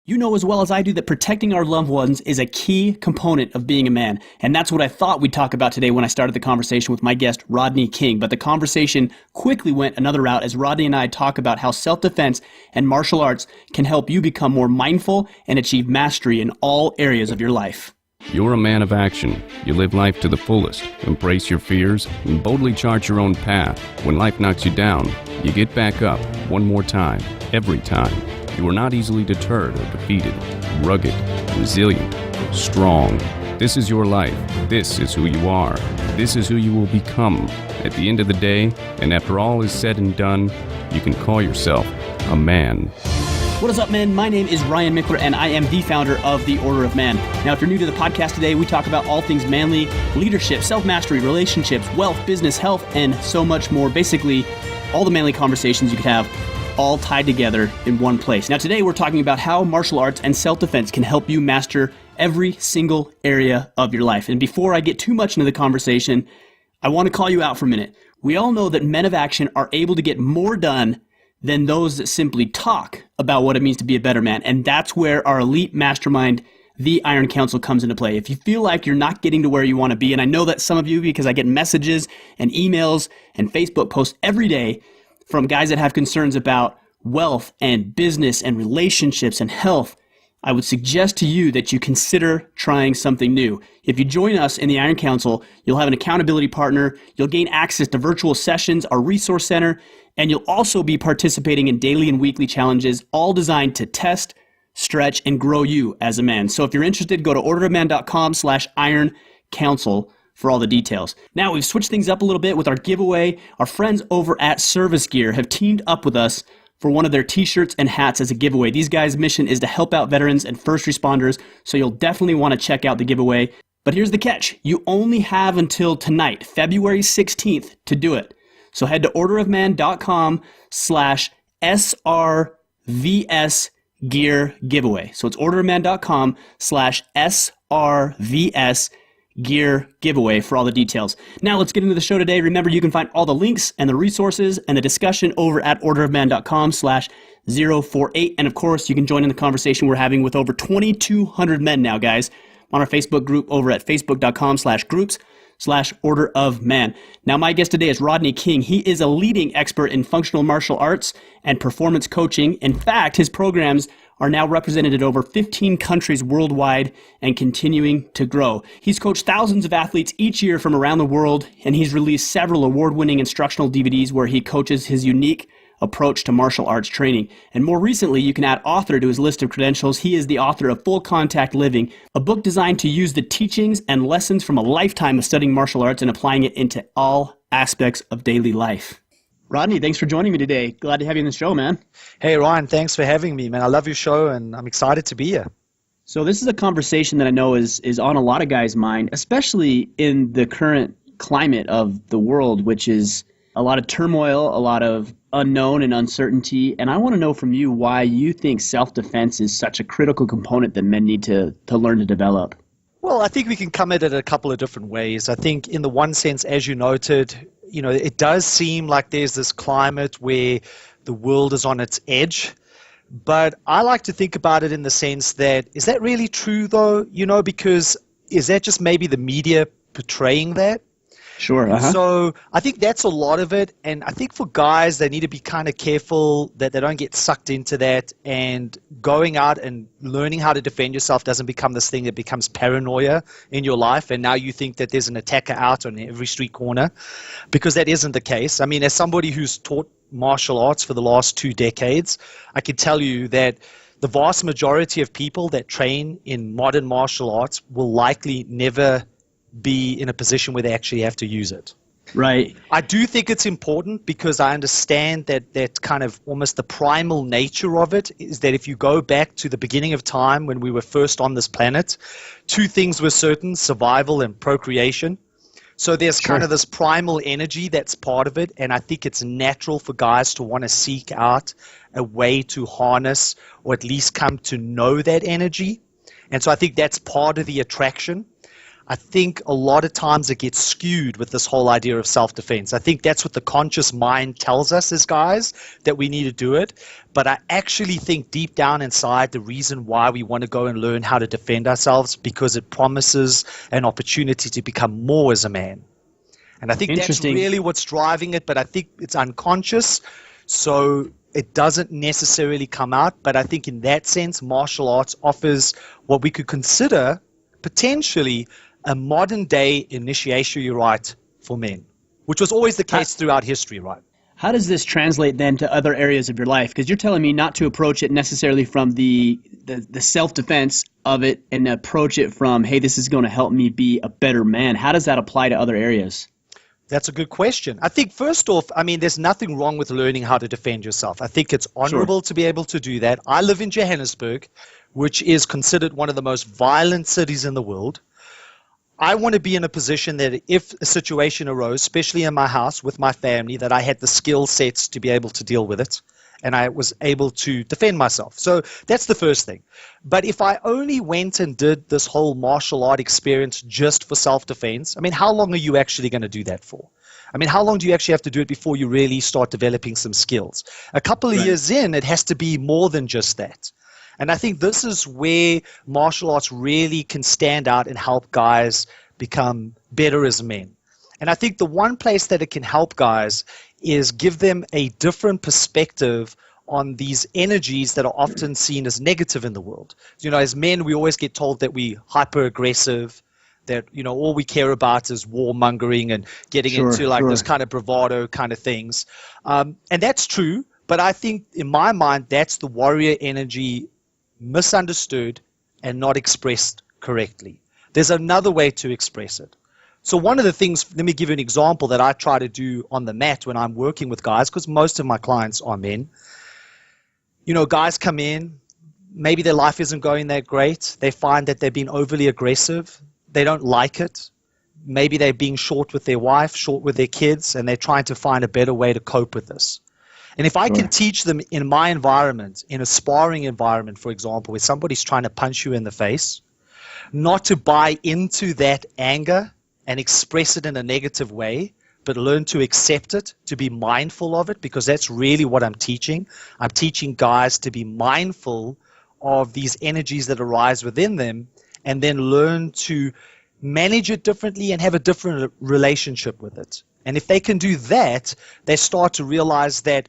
You know as well as I do that protecting our loved ones is a key component of being a man. And that's what I thought we'd talk about today when I started the conversation with my guest, Rodney King. But the conversation quickly went another route as Rodney and I talk about how self-defense and martial arts can help you become more mindful and achieve mastery in all areas of your life. You're a man of action. You live life to the fullest, embrace your fears, and boldly chart your own path. When life knocks you down, you get back up one more time, every time. You are not easily deterred or defeated. Rugged, resilient, strong. This is your life. This is who you are. This is who you will become. At the end of the day, and after all is said and done, you can call yourself a man. What is up, men? My name is Ryan Mickler, and I am the founder of The Order of Man. Now, if you're new to the podcast today, we talk about all things manly, leadership, self-mastery, relationships, wealth, business, health, and so much more. Basically, all the manly conversations you could have, all tied together in one place. Now, today we're talking about how martial arts and self-defense can help you master every single area of your life. And before I get too much into the conversation, I want to call you out for a minute. We all know that men of action are able to get more done than those that simply talk about what it means to be a better man. And that's where our elite mastermind, the Iron Council, comes into play. If you feel like you're not getting to where you want to be, and I know that some of you, because I get messages and emails and Facebook posts every day from guys that have concerns about wealth and business and relationships and health, I would suggest to you that you consider trying something new. If you join us in the Iron Council, you'll have an accountability partner, you'll gain access to virtual sessions, our resource center, and you'll also be participating in daily and weekly challenges, all designed to test, stretch, and grow you as a man. So if you're interested, go to orderofman.com/Iron Council for all the details. Now, we've switched things up a little bit with our giveaway. Our friends over at Service Gear have teamed up with us for one of their t-shirts and hats as a giveaway. These guys' mission is to help out veterans and first responders, so you'll definitely want to check out the giveaway. But here's the catch. You only have until tonight, February 16th, to do it. So head to orderofman.com/SRVS Gear Giveaway. So it's orderofman.com/SRVS Gear Giveaway for all the details. Now let's get into the show today. Remember, you can find all the links and the resources and the discussion over at orderofman.com/048. And of course, you can join in the conversation we're having with over 2,200 men now, guys, on our Facebook group over at facebook.com/groups/orderofman. Now, my guest today is Rodney King. He is a leading expert in functional martial arts and performance coaching. In fact, his programs are now represented in over 15 countries worldwide and continuing to grow. He's coached thousands of athletes each year from around the world, and he's released several award-winning instructional DVDs where he coaches his unique approach to martial arts training. And more recently, you can add author to his list of credentials. He is the author of Full Contact Living, a book designed to use the teachings and lessons from a lifetime of studying martial arts and applying it into all aspects of daily life. Rodney, thanks for joining me today. Glad to have you on the show, man. Hey, Ryan, thanks for having me, man. I love your show, and I'm excited to be here. So this is a conversation that I know is on a lot of guys' mind, especially in the current climate of the world, which is a lot of turmoil, a lot of unknown and uncertainty. And I want to know from you why you think self-defense is such a critical component that men need to learn to develop. Well, I think we can come at it a couple of different ways. I think in the one sense, as you noted, it does seem like there's this climate where the world is on its edge. But I like to think about it in the sense that, is that really true though? Because is that just maybe the media portraying that? Sure. So I think that's a lot of it. And I think for guys, they need to be kind of careful that they don't get sucked into that, and going out and learning how to defend yourself doesn't become this thing that becomes paranoia in your life. And now you think that there's an attacker out on every street corner, because that isn't the case. I mean, as somebody who's taught martial arts for the last 2 decades, I can tell you that the vast majority of people that train in modern martial arts will likely never be in a position where they actually have to use it. Right. I do think it's important because I understand that kind of almost the primal nature of it is that if you go back to the beginning of time when we were first on this planet, 2 things were certain: survival and procreation. So there's kind of this primal energy that's part of it, and I think it's natural for guys to want to seek out a way to harness or at least come to know that energy. And so I think that's part of the attraction. I think a lot of times it gets skewed with this whole idea of self-defense. I think that's what the conscious mind tells us as guys, that we need to do it. But I actually think deep down inside, the reason why we want to go and learn how to defend ourselves, because it promises an opportunity to become more as a man. And I think that's really what's driving it, but I think it's unconscious, so it doesn't necessarily come out. But I think in that sense, martial arts offers what we could consider potentially a modern-day initiatory rite for men, which was always the case throughout history, right? How does this translate then to other areas of your life? Because you're telling me not to approach it necessarily from the self-defense of it and approach it from, hey, this is going to help me be a better man. How does that apply to other areas? That's a good question. I think first off, there's nothing wrong with learning how to defend yourself. I think it's honorable to be able to do that. I live in Johannesburg, which is considered one of the most violent cities in the world. I want to be in a position that if a situation arose, especially in my house with my family, that I had the skill sets to be able to deal with it and I was able to defend myself. So that's the first thing. But if I only went and did this whole martial art experience just for self-defense, how long are you actually going to do that for? How long do you actually have to do it before you really start developing some skills? A couple of years in, it has to be more than just that. And I think this is where martial arts really can stand out and help guys become better as men. And I think the one place that it can help guys is give them a different perspective on these energies that are often seen as negative in the world. As men, we always get told that we hyper-aggressive, that, all we care about is warmongering and getting into this kind of bravado kind of things. And that's true, but I think in my mind, that's the warrior energy misunderstood and not expressed correctly. There's another way to express it. So one of the things, let me give you an example that I try to do on the mat when I'm working with guys, because most of my clients are men. Guys come in, maybe their life isn't going that great. They find that they're being overly aggressive. They don't like it. Maybe they're being short with their wife, short with their kids, and they're trying to find a better way to cope with this. And if I can teach them in my environment, in a sparring environment, for example, where somebody's trying to punch you in the face, not to buy into that anger and express it in a negative way, but learn to accept it, to be mindful of it, because that's really what I'm teaching. I'm teaching guys to be mindful of these energies that arise within them and then learn to manage it differently and have a different relationship with it. And if they can do that, they start to realize that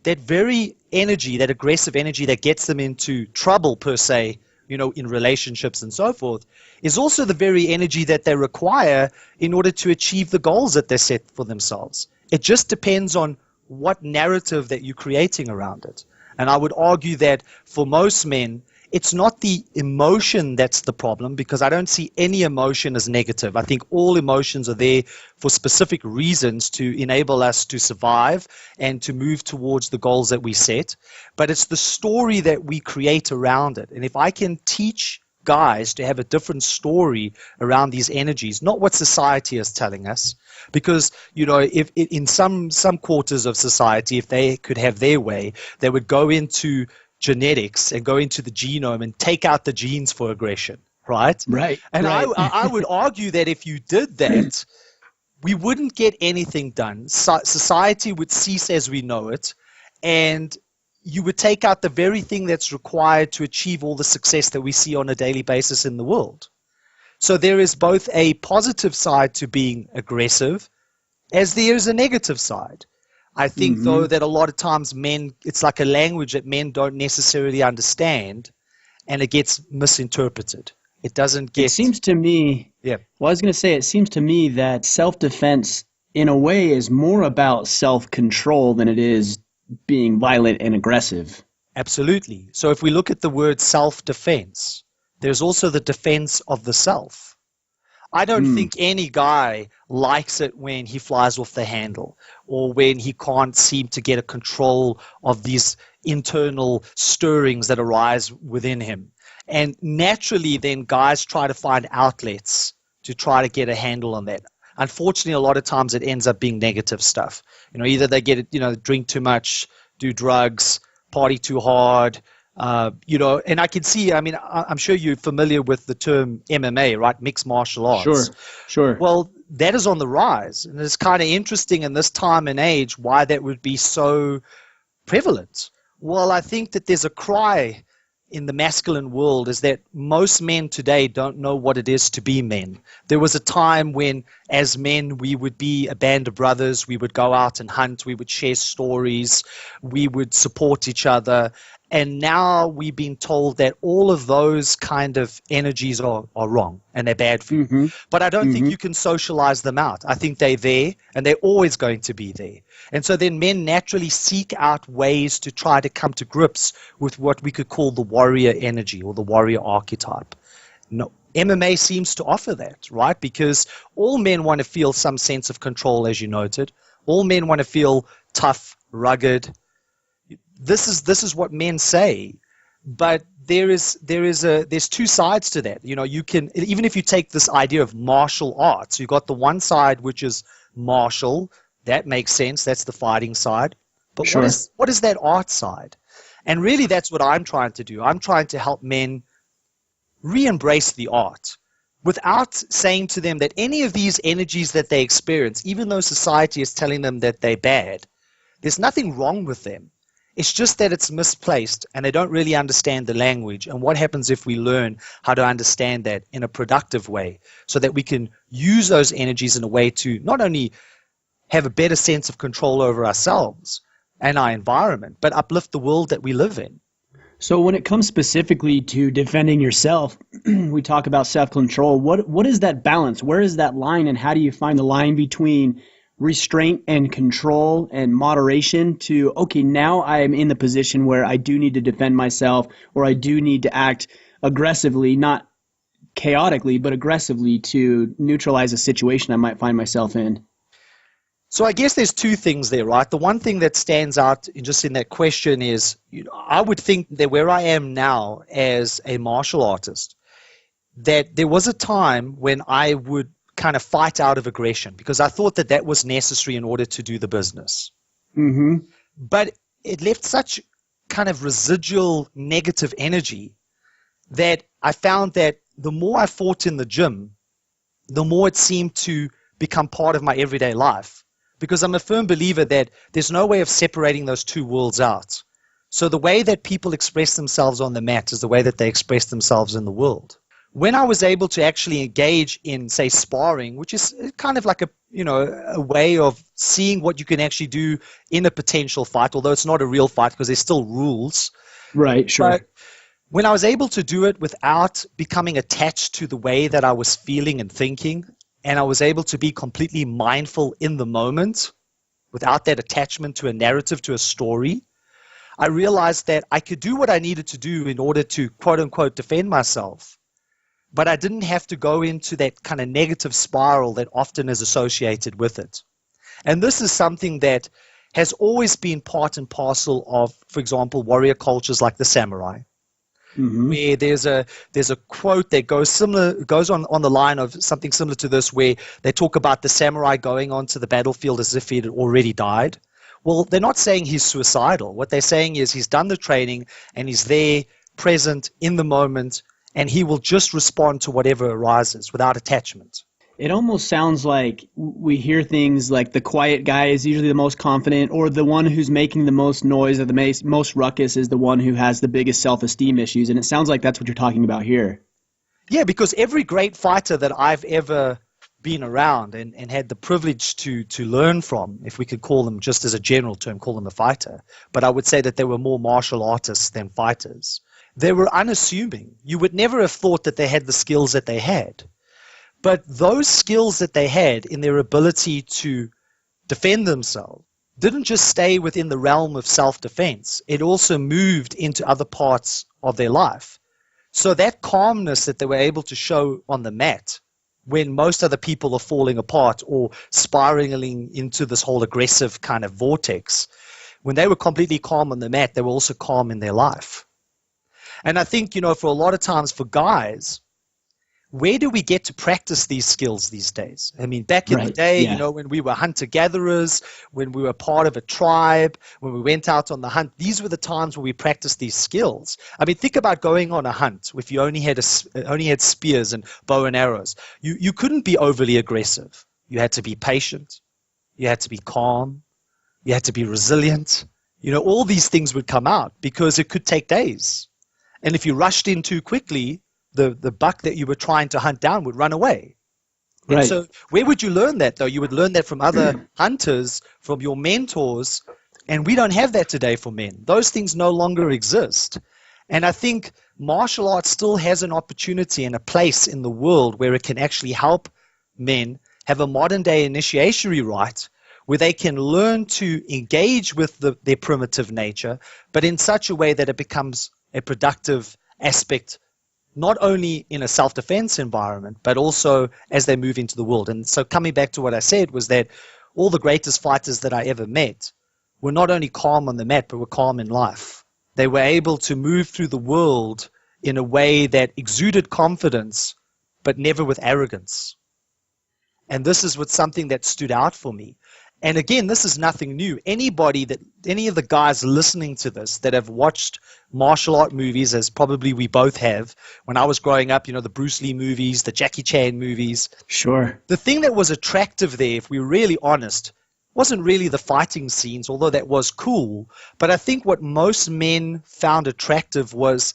that very energy, that aggressive energy that gets them into trouble per se, in relationships and so forth, is also the very energy that they require in order to achieve the goals that they set for themselves. It just depends on what narrative that you're creating around it. And I would argue that for most men, it's not the emotion that's the problem, because I don't see any emotion as negative. I think all emotions are there for specific reasons to enable us to survive and to move towards the goals that we set. But it's the story that we create around it. And if I can teach guys to have a different story around these energies, not what society is telling us, because if in some quarters of society, if they could have their way, they would go into genetics and go into the genome and take out the genes for aggression, right? Right. And right. I would argue that if you did that, we wouldn't get anything done. Society would cease as we know it, and you would take out the very thing that's required to achieve all the success that we see on a daily basis in the world. So there is both a positive side to being aggressive as there is a negative side. I think, though, that a lot of times men, it's like a language that men don't necessarily understand, and it gets misinterpreted. It doesn't get... It seems to me... Yeah. Well, I was going to say, it seems to me that self-defense, in a way, is more about self-control than it is being violent and aggressive. Absolutely. So if we look at the word self-defense, there's also the defense of the self. I don't think any guy likes it when he flies off the handle or when he can't seem to get a control of these internal stirrings that arise within him. And naturally, then guys try to find outlets to try to get a handle on that. Unfortunately, a lot of times it ends up being negative stuff. Either they get, drink too much, do drugs, party too hard, And I can see, I mean, I'm sure you're familiar with the term MMA, right? Mixed martial arts. Sure. Well, that is on the rise. And it's kind of interesting in this time and age why that would be so prevalent. Well, I think that there's a cry in the masculine world is that most men today don't know what it is to be men. There was a time when, as men, we would be a band of brothers. We would go out and hunt. We would share stories. We would support each other. And now we've been told that all of those kind of energies are wrong and they're bad for you. But I don't think you can socialize them out. I think they're there and they're always going to be there. And so then men naturally seek out ways to try to come to grips with what we could call the warrior energy or the warrior archetype. No, MMA seems to offer that, right? Because all men want to feel some sense of control, as you noted. All men want to feel tough, rugged. This is what men say, but there's two sides to that. You can, even if you take this idea of martial arts, you've got the one side which is martial. That makes sense. That's the fighting side. But Sure. what is that art side? And really, that's what I'm trying to do. I'm trying to help men re-embrace the art without saying to them that any of these energies that they experience, even though society is telling them that they're bad, there's nothing wrong with them. It's just that it's misplaced and they don't really understand the language. And what happens if we learn how to understand that in a productive way so that we can use those energies in a way to not only have a better sense of control over ourselves and our environment, but uplift the world that we live in. So when it comes specifically to defending yourself, we talk about self-control. What is that balance? Where is that line, and how do you find the line between restraint and control and moderation to, okay, now I am in the position where I do need to defend myself, or I do need to act aggressively, not chaotically, but aggressively to neutralize a situation I might find myself in? So I guess there's two things there, right? The one thing that stands out just in that question is, I would think that where I am now as a martial artist, that there was a time when I would kind of fight out of aggression because I thought that that was necessary in order to do the business. But it left such kind of residual negative energy that I found that the more I fought in the gym, the more it seemed to become part of my everyday life. Because I'm a firm believer that there's no way of separating those two worlds out. So the way that people express themselves on the mat is the way that they express themselves in the world. When I was able to actually engage in, say, sparring, which is kind of like a way of seeing what you can actually do in a potential fight, although it's not a real fight because there's still rules. Right, sure. But when I was able to do it without becoming attached to the way that I was feeling and thinking, and I was able to be completely mindful in the moment without that attachment to a narrative, to a story, I realized that I could do what I needed to do in order to, quote unquote, defend myself. But I didn't have to go into that kind of negative spiral that often is associated with it. And this is something that has always been part and parcel of, for example, warrior cultures like the samurai. Where there's a quote that goes on the line of something similar to this, where they talk about the samurai going onto the battlefield as if he had already died. Well, they're not saying he's suicidal. What they're saying is he's done the training and he's there, present in the moment, and he will just respond to whatever arises without attachment. It almost sounds like we hear things like the quiet guy is usually the most confident, or the one who's making the most noise or the most ruckus is the one who has the biggest self-esteem issues. And it sounds like that's what you're talking about here. Yeah, because every great fighter that I've ever been around and had the privilege to learn from, if we could call them, just as a general term, call them a fighter, but I would say that they were more martial artists than fighters. They were unassuming. You would never have thought that they had the skills that they had. But those skills that they had in their ability to defend themselves didn't just stay within the realm of self-defense. It also moved into other parts of their life. So that calmness that they were able to show on the mat when most other people are falling apart or spiraling into this whole aggressive kind of vortex, when they were completely calm on the mat, they were also calm in their life. And I think, for a lot of times for guys, where do we get to practice these skills these days? I mean, back in the day, you know, when we were hunter-gatherers, when we were part of a tribe, when we went out on the hunt, these were the times where we practiced these skills. I mean, think about going on a hunt if you only had spears and bow and arrows. You couldn't be overly aggressive. You had to be patient. You had to be calm. You had to be resilient. You know, all these things would come out because it could take days. And if you rushed in too quickly, the buck that you were trying to hunt down would run away. Right. And so where would you learn that, though? You would learn that from other hunters, from your mentors, and we don't have that today for men. Those things no longer exist. And I think martial arts still has an opportunity and a place in the world where it can actually help men have a modern-day initiatory rite where they can learn to engage with their primitive nature, but in such a way that it becomes a productive aspect, not only in a self-defense environment, but also as they move into the world. And so coming back to what I said was that all the greatest fighters that I ever met were not only calm on the mat, but were calm in life. They were able to move through the world in a way that exuded confidence, but never with arrogance. And this is something that stood out for me. And again, this is nothing new. Any of the guys listening to this that have watched martial art movies, as probably we both have, when I was growing up, you know, the Bruce Lee movies, the Jackie Chan movies. Sure. The thing that was attractive there, if we're really honest, wasn't really the fighting scenes, although that was cool. But I think what most men found attractive was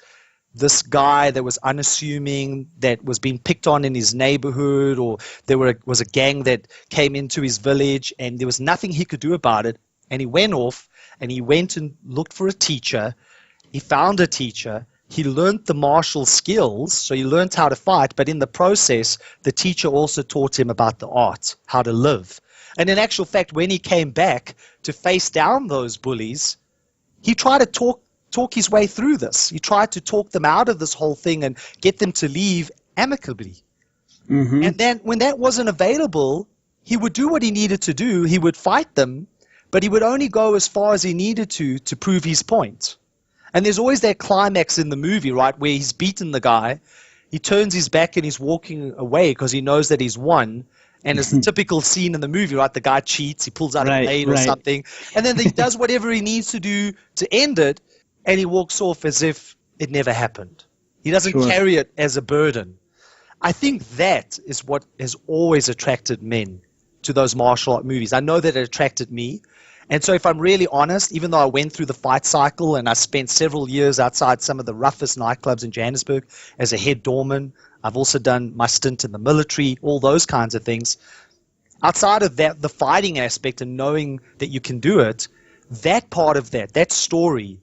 this guy that was unassuming, that was being picked on in his neighborhood, or there was a gang that came into his village and there was nothing he could do about it. And he went off and he went and looked for a teacher. He found a teacher. He learned the martial skills, so he learned how to fight. But in the process, the teacher also taught him about the art, how to live. And in actual fact, when he came back to face down those bullies, he tried to talk his way through this. He tried to talk them out of this whole thing and get them to leave amicably. Mm-hmm. And then when that wasn't available, he would do what he needed to do. He would fight them, but he would only go as far as he needed to prove his point. And there's always that climax in the movie, right, where he's beaten the guy. He turns his back and he's walking away because he knows that he's won. And it's the typical scene in the movie, right? The guy cheats, he pulls out a blade or something, and then he does whatever he needs to do to end it, and he walks off as if it never happened. He doesn't carry it as a burden. I think that is what has always attracted men to those martial art movies. I know that it attracted me. And so if I'm really honest, even though I went through the fight cycle and I spent several years outside some of the roughest nightclubs in Johannesburg as a head doorman, I've also done my stint in the military, all those kinds of things. Outside of that, the fighting aspect and knowing that you can do it, that part of that story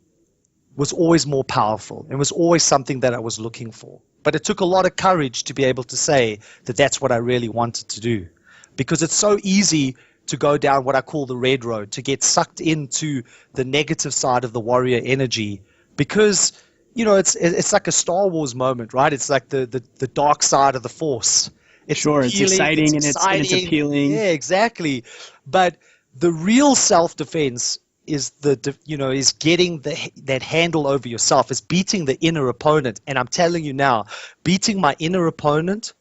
was always more powerful and was always something that I was looking for. But it took a lot of courage to be able to say that that's what I really wanted to do. Because it's so easy to go down what I call the red road, to get sucked into the negative side of the warrior energy. Because, you know, it's like a Star Wars moment, right? It's like the dark side of the Force. It's exciting and it's appealing. Yeah, exactly. But the real self-defense is is getting that handle over yourself, is beating the inner opponent. And I'm telling you now, beating my inner opponent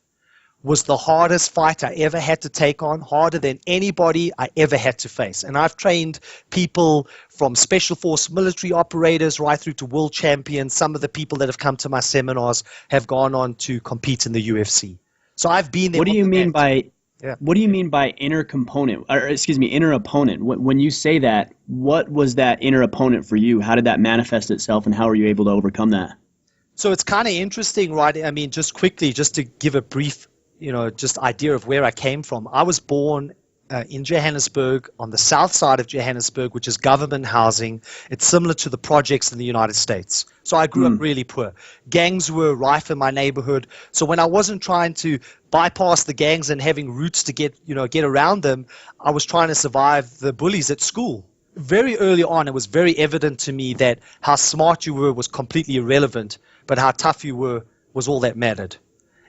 was the hardest fight I ever had to take on, harder than anybody I ever had to face. And I've trained people from special force military operators right through to world champions. Some of the people that have come to my seminars have gone on to compete in the UFC. So I've been there. What do you mean by inner component, inner opponent? When you say that, what was that inner opponent for you? How did that manifest itself, and how were you able to overcome that? So it's kind of interesting, right? I mean, just quickly, just to give a brief, just idea of where I came from. I was born in Johannesburg, on the south side of Johannesburg, which is government housing. It's similar to the projects in the United States. So I grew up really poor. Gangs were rife in my neighborhood. So when I wasn't trying to bypass the gangs and having routes to get around them, I was trying to survive the bullies at school. Very early on, it was very evident to me that how smart you were was completely irrelevant, but how tough you were was all that mattered.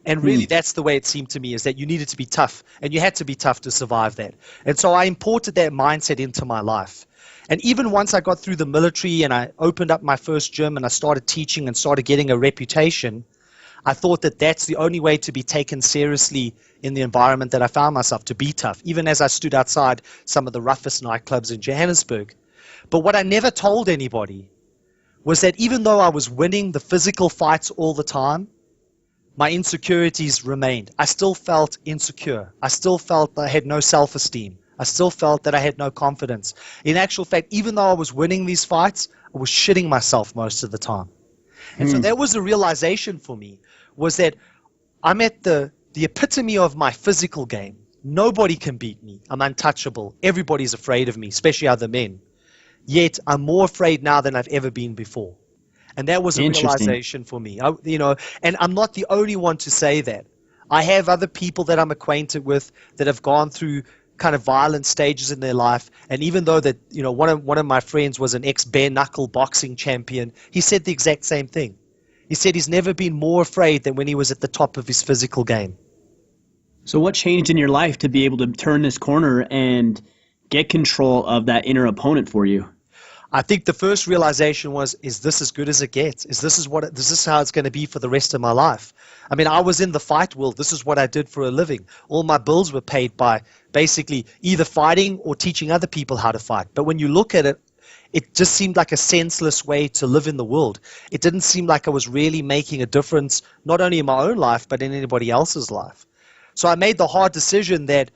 And really, that's the way it seemed to me, is that you needed to be tough, and you had to be tough to survive that. And so I imported that mindset into my life. And even once I got through the military and I opened up my first gym and I started teaching and started getting a reputation, I thought that that's the only way to be taken seriously in the environment that I found myself, to be tough, even as I stood outside some of the roughest nightclubs in Johannesburg. But what I never told anybody was that even though I was winning the physical fights all the time, my insecurities remained. I still felt insecure. I still felt that I had no self-esteem. I still felt that I had no confidence. In actual fact, even though I was winning these fights, I was shitting myself most of the time. And so that was the realization for me, was that I'm at the epitome of my physical game. Nobody can beat me. I'm untouchable. Everybody's afraid of me, especially other men. Yet I'm more afraid now than I've ever been before. And that was a realization for me. And I'm not the only one to say that. I have other people that I'm acquainted with that have gone through kind of violent stages in their life. And even though that, one of my friends was an ex-bare knuckle boxing champion, he said the exact same thing. He said he's never been more afraid than when he was at the top of his physical game. So what changed in your life to be able to turn this corner and get control of that inner opponent for you? I think the first realization is this as good as it gets? Is this how it's going to be for the rest of my life? I mean, I was in the fight world. This is what I did for a living. All my bills were paid by basically either fighting or teaching other people how to fight. But when you look at it, it just seemed like a senseless way to live in the world. It didn't seem like I was really making a difference, not only in my own life, but in anybody else's life. So I made the hard decision that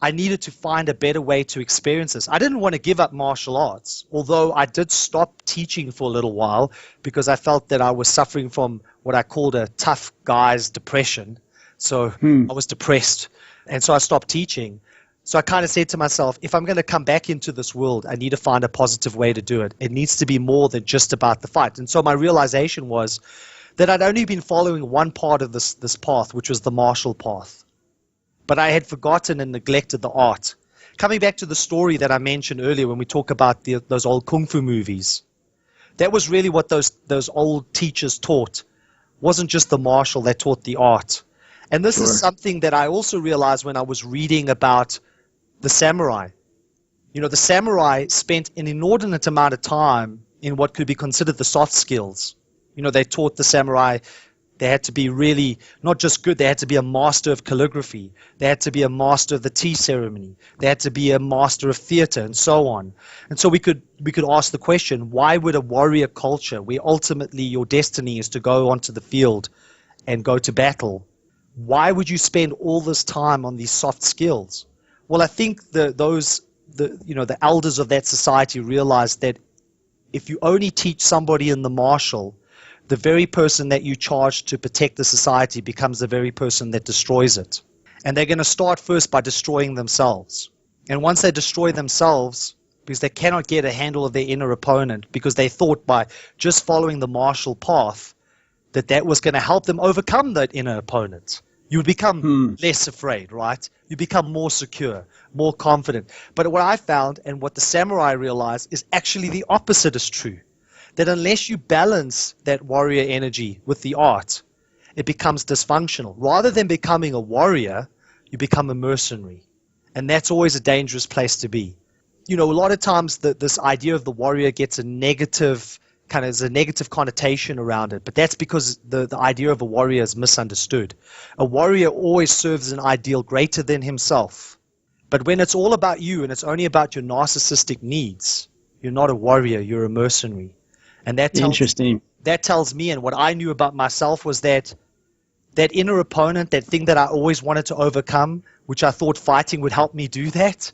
I needed to find a better way to experience this. I didn't want to give up martial arts, although I did stop teaching for a little while because I felt that I was suffering from what I called a tough guy's depression. So I was depressed, and so I stopped teaching. So I kind of said to myself, if I'm going to come back into this world, I need to find a positive way to do it. It needs to be more than just about the fight. And so my realization was that I'd only been following one part of this path, which was the martial path. But I had forgotten and neglected the art. Coming back to the story that I mentioned earlier when we talk about those old kung fu movies, that was really what those old teachers taught. It wasn't just the martial, they taught the art. And this is something that I also realized when I was reading about the samurai. The samurai spent an inordinate amount of time in what could be considered the soft skills. They taught the samurai they had to be really not just good, they had to be a master of calligraphy. They had to be a master of the tea ceremony. They had to be a master of theater and so on. And so we could ask the question, why would a warrior culture, where ultimately your destiny is to go onto the field and go to battle, why would you spend all this time on these soft skills? Well, I think the elders of that society realized that if you only teach somebody in the martial, the very person that you charge to protect the society becomes the very person that destroys it. And they're going to start first by destroying themselves. And once they destroy themselves, because they cannot get a handle of their inner opponent, because they thought by just following the martial path that was going to help them overcome that inner opponent. You would become less afraid, right? You become more secure, more confident. But what I found and what the samurai realized is actually the opposite is true. That unless you balance that warrior energy with the art, it becomes dysfunctional. Rather than becoming a warrior, you become a mercenary. And that's always a dangerous place to be. A lot of times this idea of the warrior gets a negative connotation around it. But that's because the idea of a warrior is misunderstood. A warrior always serves an ideal greater than himself. But when it's all about you and it's only about your narcissistic needs, you're not a warrior, you're a mercenary. And that tells me, and what I knew about myself was that inner opponent, that thing that I always wanted to overcome, which I thought fighting would help me do that,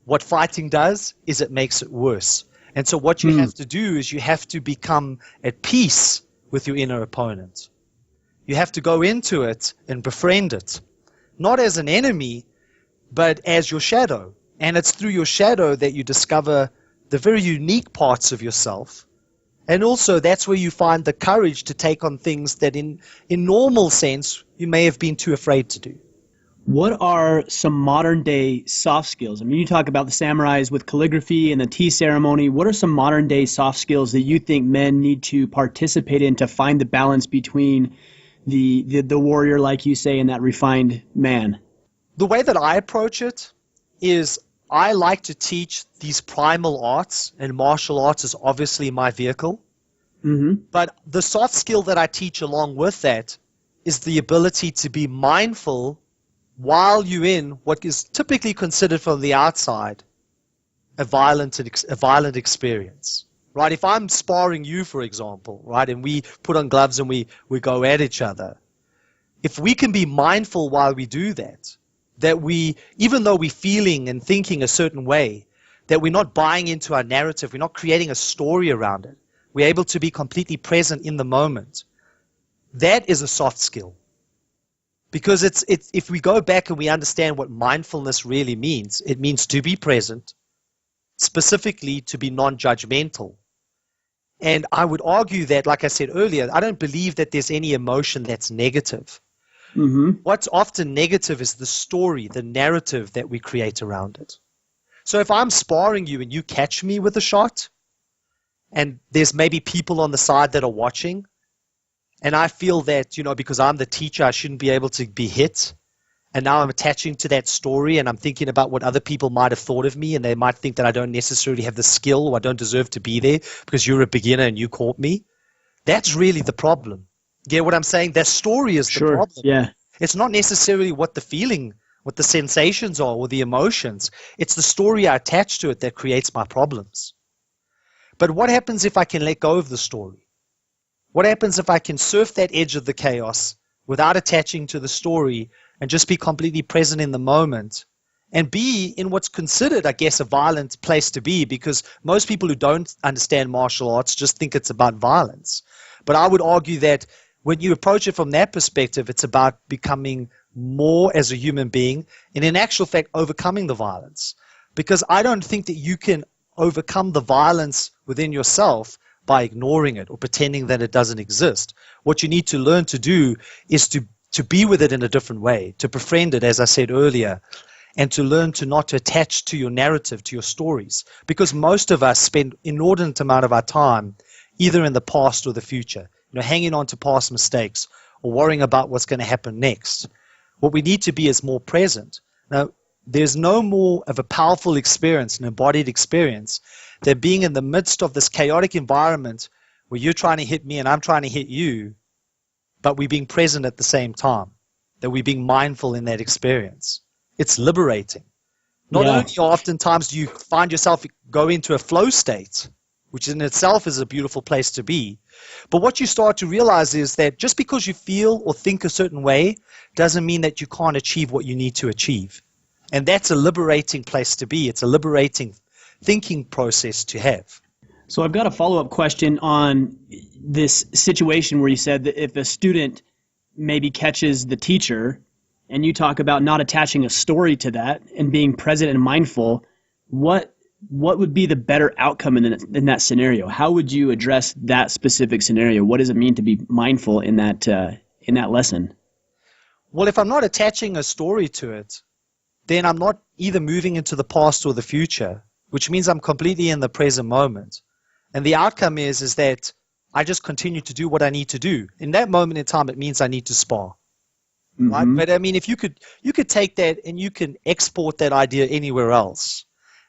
what fighting does is it makes it worse. And so what you have to do is you have to become at peace with your inner opponent. You have to go into it and befriend it, not as an enemy, but as your shadow. And it's through your shadow that you discover the very unique parts of yourself. And also that's where you find the courage to take on things that in normal sense you may have been too afraid to do. What are some modern day soft skills? I mean, you talk about the samurais with calligraphy and the tea ceremony. What are some modern day soft skills that you think men need to participate in to find the balance between the warrior, like you say, and that refined man? The way that I approach it is I like to teach these primal arts, and martial arts is obviously my vehicle. But the soft skill that I teach along with that is the ability to be mindful while you're in what is typically considered from the outside a violent experience. Right? If I'm sparring you, for example, right, and we put on gloves and we go at each other, if we can be mindful while we do that, that we, even though we're feeling and thinking a certain way, that we're not buying into our narrative, we're not creating a story around it, we're able to be completely present in the moment, that is a soft skill. Because it's if we go back and we understand what mindfulness really means, it means to be present, specifically to be non-judgmental. And I would argue that, like I said earlier, I don't believe that there's any emotion that's negative. Mm-hmm. What's often negative is the story, the narrative that we create around it. So if I'm sparring you and you catch me with a shot, and there's maybe people on the side that are watching, and I feel that, because I'm the teacher, I shouldn't be able to be hit, and now I'm attaching to that story and I'm thinking about what other people might have thought of me, and they might think that I don't necessarily have the skill or I don't deserve to be there because you're a beginner and you caught me. That's really the problem. Get what I'm saying? That story is the problem. Yeah. It's not necessarily what the feeling, what the sensations are or the emotions. It's the story I attach to it that creates my problems. But what happens if I can let go of the story? What happens if I can surf that edge of the chaos without attaching to the story and just be completely present in the moment and be in what's considered, I guess, a violent place to be, because most people who don't understand martial arts just think it's about violence. But I would argue that when you approach it from that perspective, it's about becoming more as a human being and in actual fact overcoming the violence. Because I don't think that you can overcome the violence within yourself by ignoring it or pretending that it doesn't exist. What you need to learn to do is to be with it in a different way, to befriend it, as I said earlier, and to learn to not to attach to your narrative, to your stories. Because most of us spend inordinate amount of our time either in the past or the future, hanging on to past mistakes or worrying about what's going to happen next. What we need to be is more present. Now, there's no more of a powerful experience, an embodied experience, than being in the midst of this chaotic environment where you're trying to hit me and I'm trying to hit you, but we're being present at the same time, that we're being mindful in that experience. It's liberating. Not only oftentimes do you find yourself go into a flow state, which in itself is a beautiful place to be, but what you start to realize is that just because you feel or think a certain way doesn't mean that you can't achieve what you need to achieve. And that's a liberating place to be. It's a liberating thinking process to have. So I've got a follow-up question on this situation where you said that if a student maybe catches the teacher and you talk about not attaching a story to that and being present and mindful, what would be the better outcome in that scenario? How would you address that specific scenario? What does it mean to be mindful in that lesson? Well, if I'm not attaching a story to it, then I'm not either moving into the past or the future, which means I'm completely in the present moment. And the outcome is that I just continue to do what I need to do. In that moment in time, it means I need to spar. Mm-hmm. Right? But I mean, if you could take that and you can export that idea anywhere else.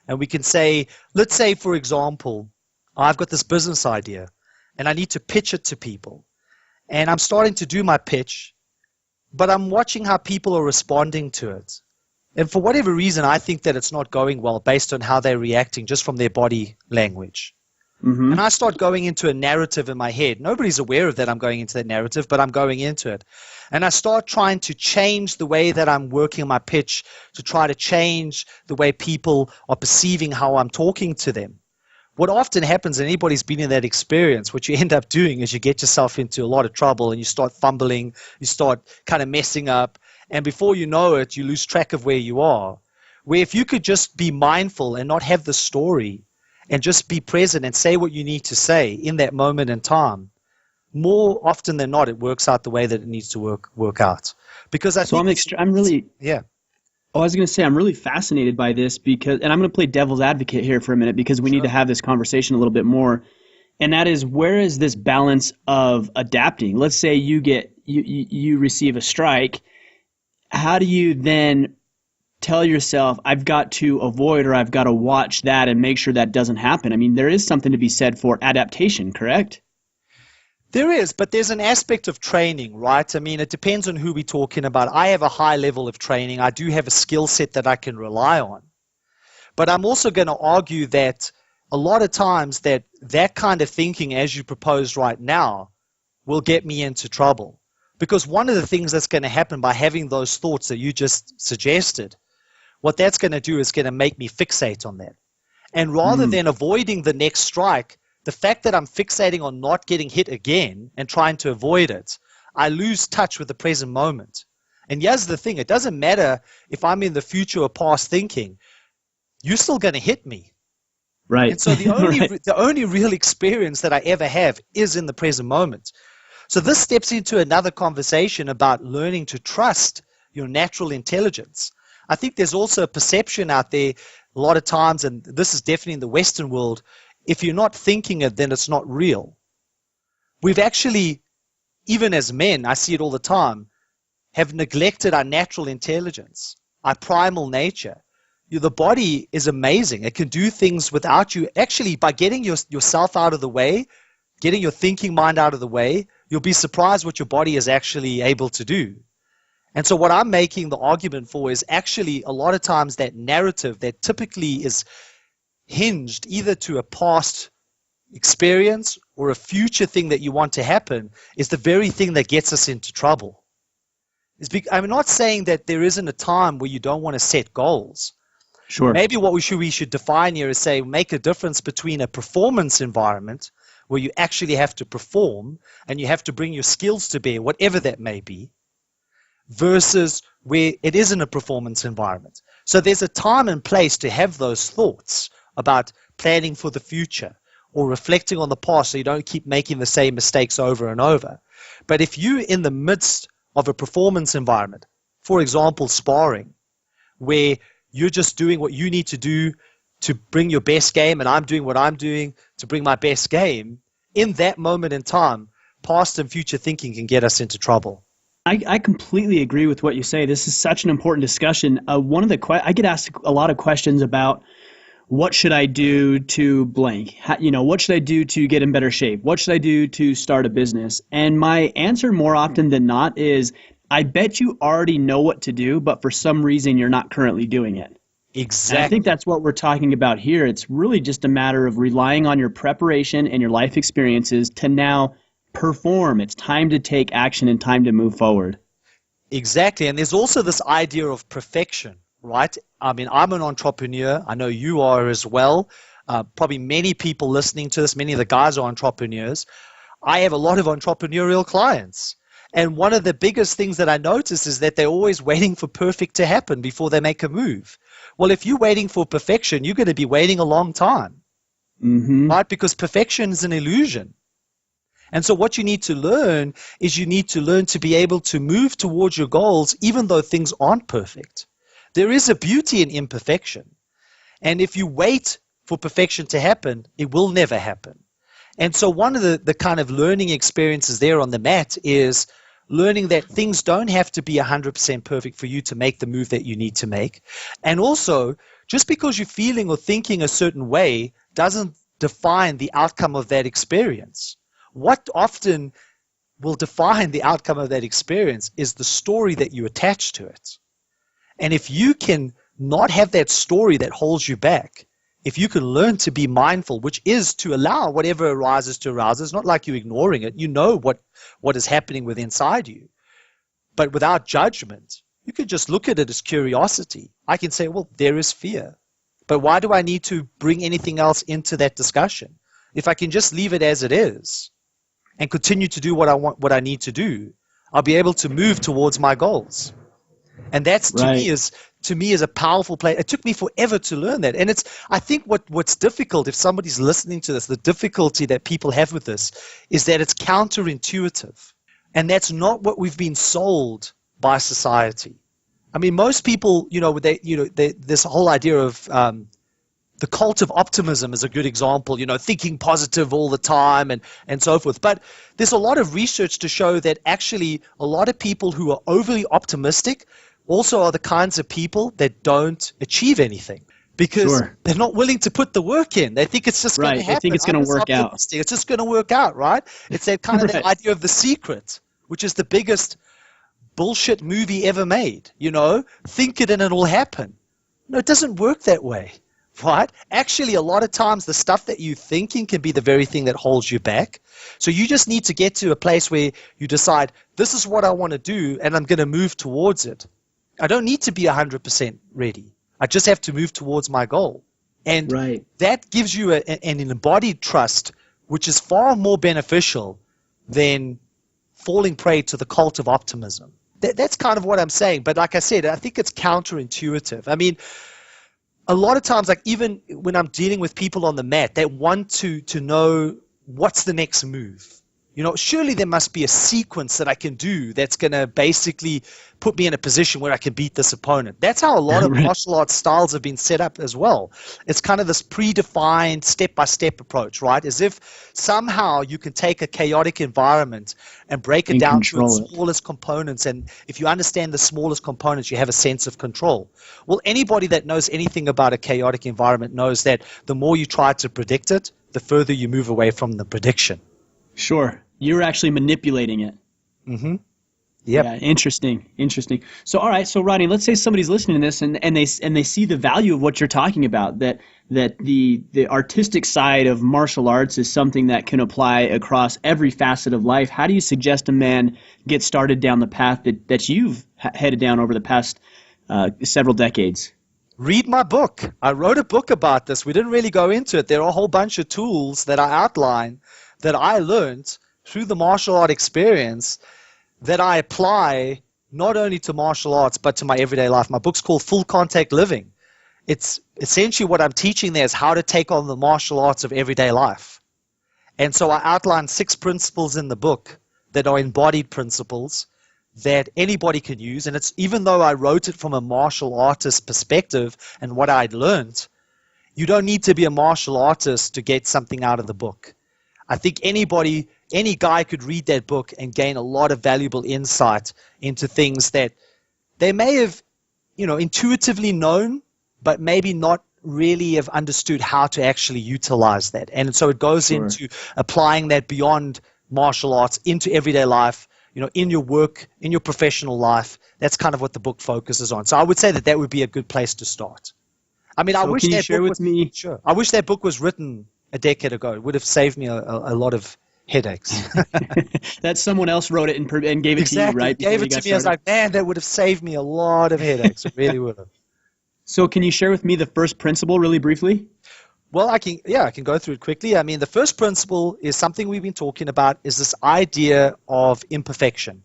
And we can say, let's say, for example, I've got this business idea and I need to pitch it to people. And I'm starting to do my pitch, but I'm watching how people are responding to it. And for whatever reason, I think that it's not going well based on how they're reacting just from their body language. Mm-hmm. And I start going into a narrative in my head. Nobody's aware of that I'm going into that narrative, but I'm going into it. And I start trying to change the way that I'm working my pitch to try to change the way people are perceiving how I'm talking to them. What often happens, and anybody's been in that experience, what you end up doing is you get yourself into a lot of trouble and you start fumbling, you start kind of messing up. And before you know it, you lose track of where you are. Where if you could just be mindful and not have the story and just be present and say what you need to say in that moment in time, more often than not, it works out the way that it needs to work out. Because I was going to say I'm really fascinated by this because, and I'm going to play devil's advocate here for a minute because we need to have this conversation a little bit more. And that is, where is this balance of adapting? Let's say you receive a strike. How do you then tell yourself, I've got to avoid or I've got to watch that and make sure that doesn't happen? I mean, there is something to be said for adaptation, correct? There is, but there's an aspect of training, right? I mean, it depends on who we're talking about. I have a high level of training. I do have a skill set that I can rely on. But I'm also going to argue that a lot of times that kind of thinking, as you propose right now, will get me into trouble. Because one of the things that's going to happen by having those thoughts that you just suggested, what that's going to do is going to make me fixate on that. And rather than avoiding the next strike, the fact that I'm fixating on not getting hit again and trying to avoid it, I lose touch with the present moment. And here's the thing, it doesn't matter if I'm in the future or past thinking, you're still going to hit me. Right. And so the only real experience that I ever have is in the present moment. So this steps into another conversation about learning to trust your natural intelligence. I think there's also a perception out there a lot of times, and this is definitely in the Western world, if you're not thinking it, then it's not real. We've actually, even as men, I see it all the time, have neglected our natural intelligence, our primal nature. The body is amazing. It can do things without you. Actually, by getting yourself out of the way, getting your thinking mind out of the way, you'll be surprised what your body is actually able to do. And so what I'm making the argument for is actually a lot of times that narrative that typically is hinged either to a past experience or a future thing that you want to happen is the very thing that gets us into trouble. I'm not saying that there isn't a time where you don't want to set goals. Sure. Maybe what we should define here is say make a difference between a performance environment where you actually have to perform and you have to bring your skills to bear, whatever that may be, versus where it isn't a performance environment. So there's a time and place to have those thoughts about planning for the future or reflecting on the past so you don't keep making the same mistakes over and over. But if you're in the midst of a performance environment, for example, sparring, where you're just doing what you need to do to bring your best game and I'm doing what I'm doing to bring my best game, in that moment in time, past and future thinking can get us into trouble. I completely agree with what you say. This is such an important discussion. I get asked a lot of questions about what should I do to blank? What should I do to get in better shape? What should I do to start a business? And my answer more often than not is, I bet you already know what to do, but for some reason you're not currently doing it. Exactly. And I think that's what we're talking about here. It's really just a matter of relying on your preparation and your life experiences to now perform. It's time to take action and time to move forward. Exactly. And there's also this idea of perfection, right? I mean, I'm an entrepreneur. I know you are as well. Probably many people listening to this, many of the guys are entrepreneurs. I have a lot of entrepreneurial clients. And one of the biggest things that I notice is that they're always waiting for perfect to happen before they make a move. Well, if you're waiting for perfection, you're going to be waiting a long time, right? Because perfection is an illusion. And so what you need to learn is you need to learn to be able to move towards your goals even though things aren't perfect. There is a beauty in imperfection. And if you wait for perfection to happen, it will never happen. And so one of the kind of learning experiences there on the mat is learning that things don't have to be 100% perfect for you to make the move that you need to make. And also, just because you're feeling or thinking a certain way doesn't define the outcome of that experience. What often will define the outcome of that experience is the story that you attach to it. And if you can not have that story that holds you back, if you can learn to be mindful, which is to allow whatever arises to arouse, it's not like you're ignoring it. You know what is happening within inside you. But without judgment, you can just look at it as curiosity. I can say, well, there is fear. But why do I need to bring anything else into that discussion? If I can just leave it as it is and continue to do what I want, what I need to do, I'll be able to move towards my goals. And that's to me is a powerful play. It took me forever to learn that. And I think what's difficult, if somebody's listening to this, the difficulty that people have with this is that it's counterintuitive. And that's not what we've been sold by society. I mean, most people, this whole idea of the cult of optimism is a good example, thinking positive all the time and so forth. But there's a lot of research to show that actually a lot of people who are overly optimistic also are the kinds of people that don't achieve anything. because Sure. they're not willing to put the work in. They think it's just going to Right. happen. They think it's going to work out. It's just going to work out, right? It's that kind of Right. the idea of The Secret, which is the biggest bullshit movie ever made. Think it and it'll happen. No, it doesn't work that way, right? Actually, a lot of times the stuff that you're thinking can be the very thing that holds you back. So you just need to get to a place where you decide, this is what I want to do, and I'm going to move towards it. I don't need to be 100% ready. I just have to move towards my goal. And Right. that gives you an embodied trust, which is far more beneficial than falling prey to the cult of optimism. That's kind of what I'm saying. But like I said, I think it's counterintuitive. I mean, a lot of times, like even when I'm dealing with people on the mat, they want to know what's the next move. Surely there must be a sequence that I can do that's going to basically put me in a position where I can beat this opponent. That's how a lot of Right. martial arts styles have been set up as well. It's kind of this predefined step-by-step approach, right? As if somehow you can take a chaotic environment and break it And down to control its smallest components. And if you understand the smallest components, you have a sense of control. Well, anybody that knows anything about a chaotic environment knows that the more you try to predict it, the further you move away from the prediction. Sure. You're actually manipulating it. Mm-hmm. Yep. Yeah, interesting. So, all right. So, Rodney, let's say somebody's listening to this and they see the value of what you're talking about. That the artistic side of martial arts is something that can apply across every facet of life. How do you suggest a man get started down the path that you've headed down over the past several decades? Read my book. I wrote a book about this. We didn't really go into it. There are a whole bunch of tools that I outline that I learned through the martial art experience that I apply not only to martial arts but to my everyday life. My book's called Full Contact Living. It's essentially what I'm teaching there is how to take on the martial arts of everyday life. And so I outline 6 principles in the book that are embodied principles that anybody can use. And it's even though I wrote it from a martial artist perspective and what I'd learned, you don't need to be a martial artist to get something out of the book. I think any guy could read that book and gain a lot of valuable insight into things that they may have, intuitively known, but maybe not really have understood how to actually utilize that. And so it goes Sure. into applying that beyond martial arts into everyday life, in your work, in your professional life. That's kind of what the book focuses on. So I would say that would be a good place to start. I mean, I So wish can you that share book with me? Sure. I wish that book was written a decade ago. It would have saved me a lot of headaches. That someone else wrote it and gave it to you, right? Gave before it you to got me. I was started? like, man, that would have saved me a lot of headaches. It really would have. So can you share with me the first principle really briefly? Well, I can go through it quickly. I mean, the first principle is something we've been talking about, is this idea of imperfection.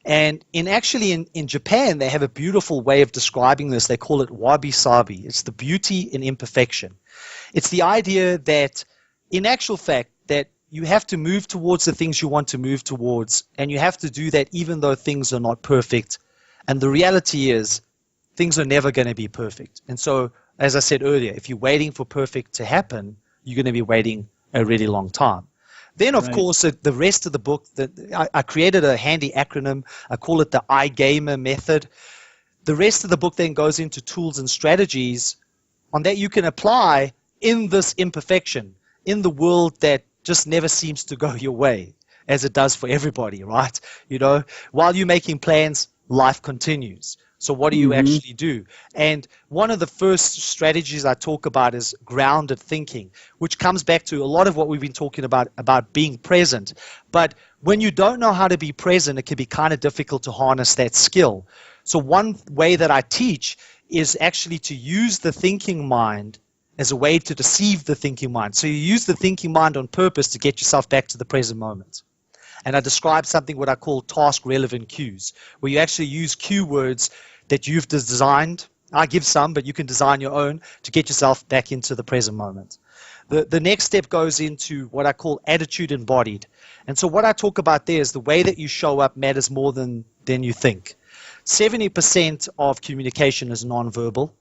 And in Japan, they have a beautiful way of describing this. They call it wabi-sabi. It's the beauty in imperfection. It's the idea that, in actual fact, that you have to move towards the things you want to move towards, and you have to do that even though things are not perfect. And the reality is, things are never going to be perfect. And so, as I said earlier, if you're waiting for perfect to happen, you're going to be waiting a really long time. Then, of Right. course, the rest of the book, I created a handy acronym. I call it the iGamer method. The rest of the book then goes into tools and strategies on that you can apply in this imperfection, in the world that just never seems to go your way, as it does for everybody, right? While you're making plans, life continues. So what do you actually do? And one of the first strategies I talk about is grounded thinking, which comes back to a lot of what we've been talking about being present. But when you don't know how to be present, it can be kind of difficult to harness that skill. So one way that I teach is actually to use the thinking mind as a way to deceive the thinking mind. So you use the thinking mind on purpose to get yourself back to the present moment. And I describe something what I call task-relevant cues, where you actually use cue words that you've designed. I give some, but you can design your own to get yourself back into the present moment. The next step goes into what I call attitude embodied. And so what I talk about there is the way that you show up matters more than you think. 70% of communication is nonverbal.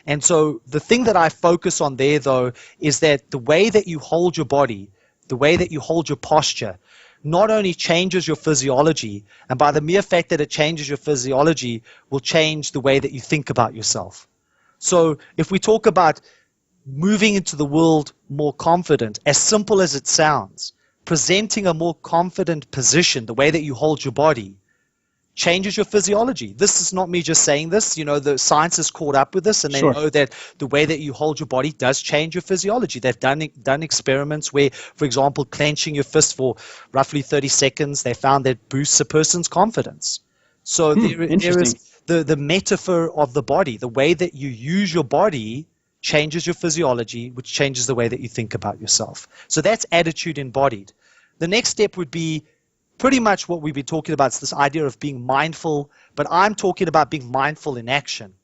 And so the thing that I focus on there, though, is that the way that you hold your body, the way that you hold your posture, not only changes your physiology, and by the mere fact that it changes your physiology will change the way that you think about yourself. So if we talk about moving into the world more confident, as simple as it sounds, presenting a more confident position, the way that you hold your body, changes your physiology. This is not me just saying this. The science has caught up with this, and they know that the way that you hold your body does change your physiology. They've done experiments where, for example, clenching your fist for roughly 30 seconds, they found that boosts a person's confidence. So there is the metaphor of the body. The way that you use your body changes your physiology, which changes the way that you think about yourself. So that's attitude embodied. The next step would be pretty much what we've been talking about. It's this idea of being mindful, but I'm talking about being mindful in action.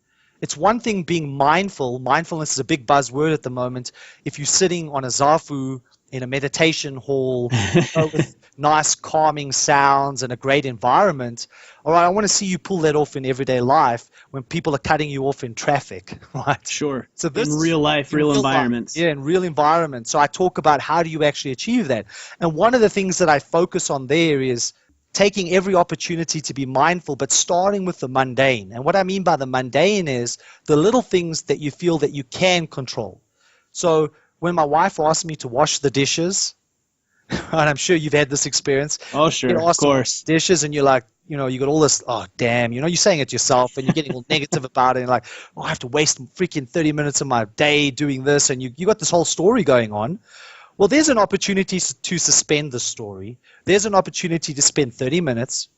It's one thing being mindful. Mindfulness is a big buzzword at the moment. If you're sitting on a zafu in a meditation hall with nice calming sounds and a great environment, all right, I want to see you pull that off in everyday life when people are cutting you off in traffic, right? Sure. So this, in real life, real environments. Yeah, in real environments. So I talk about how do you actually achieve that. And one of the things that I focus on there is taking every opportunity to be mindful, but starting with the mundane. And what I mean by the mundane is the little things that you feel that you can control. So when my wife asked me to wash the dishes, and I'm sure you've had this experience. Oh, sure, of course. Dishes, and you're like, you got all this, oh, damn, you're saying it yourself, and you're getting all negative about it, and like, oh, I have to waste freaking 30 minutes of my day doing this, and you got this whole story going on. Well, there's an opportunity to suspend the story. There's an opportunity to spend 30 minutes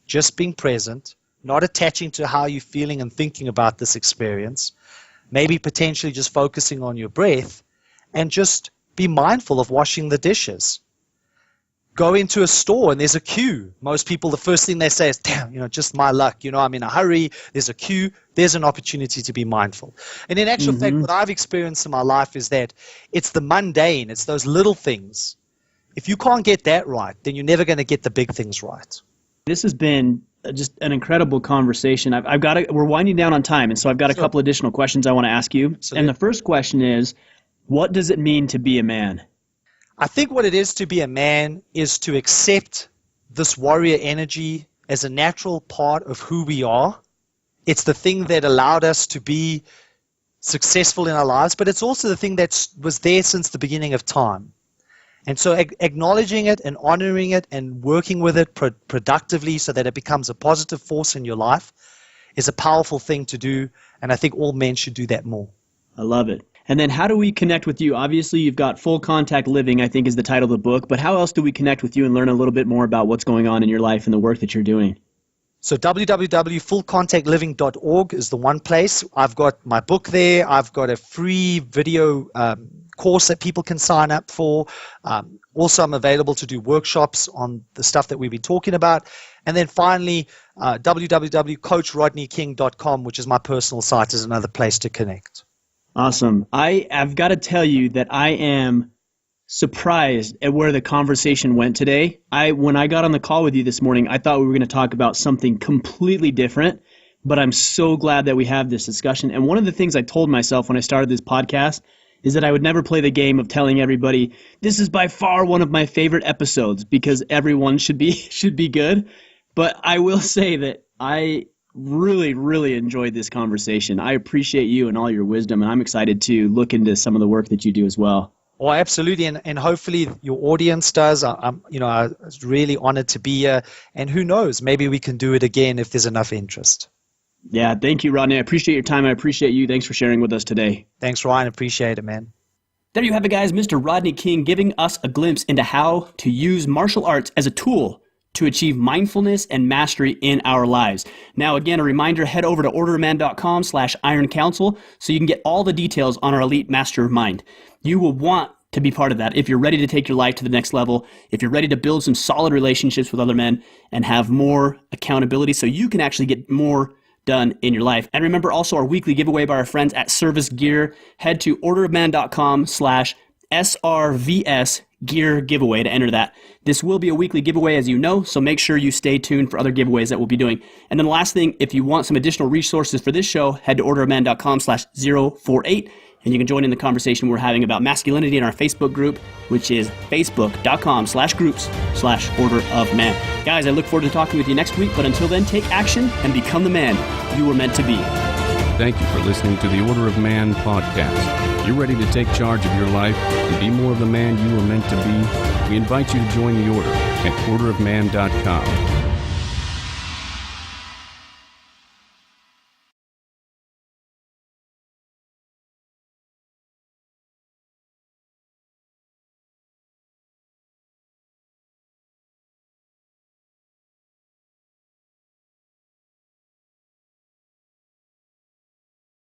just being present, not attaching to how you're feeling and thinking about this experience, maybe potentially just focusing on your breath, and just be mindful of washing the dishes. Go into a store and there's a queue. Most people, the first thing they say is, damn, just my luck. I'm in a hurry. There's a queue. There's an opportunity to be mindful. And in actual fact, what I've experienced in my life is that it's the mundane. It's those little things. If you can't get that right, then you're never going to get the big things right. This has been just an incredible conversation. We're winding down on time, and so I've got a couple additional questions I want to ask you. Absolutely. And the first question is, what does it mean to be a man? I think what it is to be a man is to accept this warrior energy as a natural part of who we are. It's the thing that allowed us to be successful in our lives, but it's also the thing that was there since the beginning of time. And so acknowledging it and honoring it and working with it productively so that it becomes a positive force in your life is a powerful thing to do, and I think all men should do that more. I love it. And then how do we connect with you? Obviously, you've got Full Contact Living, I think is the title of the book, but how else do we connect with you and learn a little bit more about what's going on in your life and the work that you're doing? So www.fullcontactliving.org is the one place. I've got my book there. I've got a free video course that people can sign up for. Also, I'm available to do workshops on the stuff that we've been talking about. And then finally, www.coachrodneyking.com, which is my personal site, is another place to connect. Awesome. I've got to tell you that I am surprised at where the conversation went today. When I got on the call with you this morning, I thought we were going to talk about something completely different, but I'm so glad that we have this discussion. And one of the things I told myself when I started this podcast is that I would never play the game of telling everybody, this is by far one of my favorite episodes, because everyone should be good. But I will say that I really, really enjoyed this conversation. I appreciate you and all your wisdom, and I'm excited to look into some of the work that you do as well. Oh, absolutely, and hopefully your audience does. I was really honored to be here, and who knows, maybe we can do it again if there's enough interest. Yeah, thank you, Rodney. I appreciate your time. I appreciate you. Thanks for sharing with us today. Thanks, Ryan. Appreciate it, man. There you have it, guys. Mr. Rodney King giving us a glimpse into how to use martial arts as a tool to achieve mindfulness and mastery in our lives. Now, again, a reminder, head over to orderofman.com/Iron Council so you can get all the details on our Elite Mastermind. You will want to be part of that if you're ready to take your life to the next level, if you're ready to build some solid relationships with other men and have more accountability so you can actually get more done in your life. And remember also our weekly giveaway by our friends at Service Gear. Head to orderofman.com/SRVS Gear giveaway to enter that. This will be a weekly giveaway, as you know, so make sure you stay tuned for other giveaways that we'll be doing. And then the last thing, if you want some additional resources for this show, head to orderofman.com/048, and you can join in the conversation we're having about masculinity in our Facebook group, which is facebook.com/groups/orderofman. Guys, I look forward to talking with you next week, but until then, take action and become the man you were meant to be. Thank you for listening to the Order of Man podcast. If you're ready to take charge of your life and be more of the man you were meant to be, we invite you to join the Order at orderofman.com.